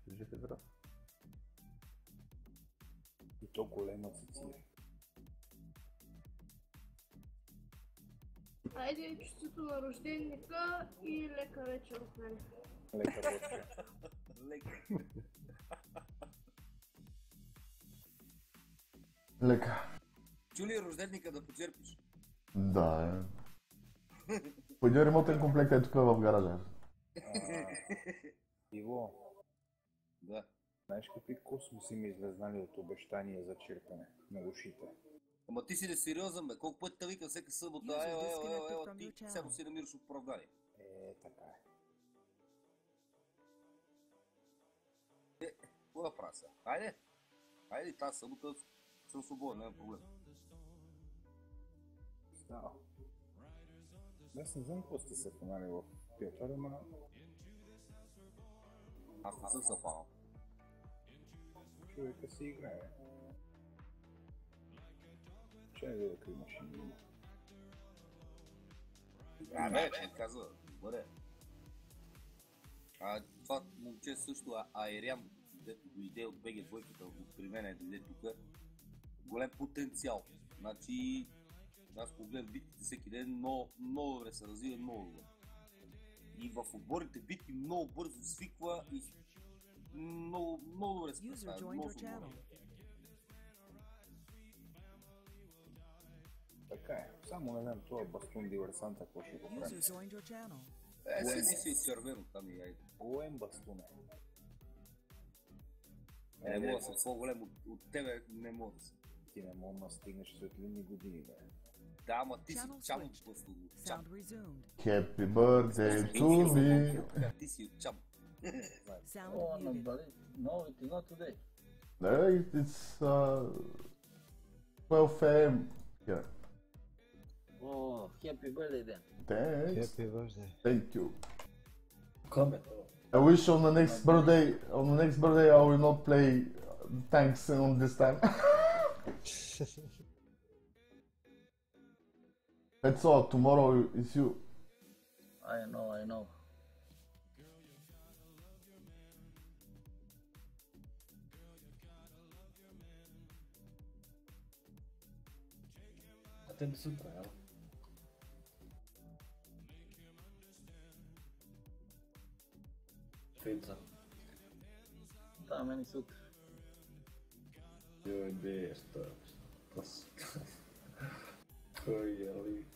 Жив и здрав. И то голема Цецилия. Айде, честито на рожденника и лека вечер от мен. Лека водка. Лека. Лека. Чули рожденника да почерпиш? Да. Пойди ремонтен комплект е тук в гаража. Иво, Да. знаеш какви космоси ми излезнали от обещания за черпане на ушите? Ама ти си не сериозен, бе. Колко пъти те викам всека събота, ео, ти само си намираш оправдание. Така е. Какво да правя сега? Хайде, тази събота съм свободен, няма проблем. Става. Аз не знам какво сте се фанали в Пиатър, ама Аз не съм съфанал. човека си играе. Че не видя какви машини има. Не, че казва, бъде. Това момче също, Айрян, дето дойде от БГ двойката, при мен дойде тук. Голем потенциал. Значи, аз погледам битките всеки ден, много добре се развива, много добре. И в отборите битки много бързо свиква и много добре се представя. Много добре. Така е. Само не знам, това бастун диверсанта, какво ще го прави. Седи си от червено там и айде. Голем бастун е. Не мога да съм по-голем от тебе, не мога да съм. Ти не мога да стигнеш светлини години, бе. Да, ама ти си чам от бастун. Чам. Happy birthday to me. Ти си от чам. Oh, no, but no, it is not today. It's 12 a.m. here. Oh, happy birthday then. Thanks. Happy birthday. Thank you. Comment? I wish on the next birthday I will not play thanks on this time. That's all. Tomorrow is you. I know. Até sutra, ela. Feita. Da, meni sutra. Joj, besta. Koji je lik.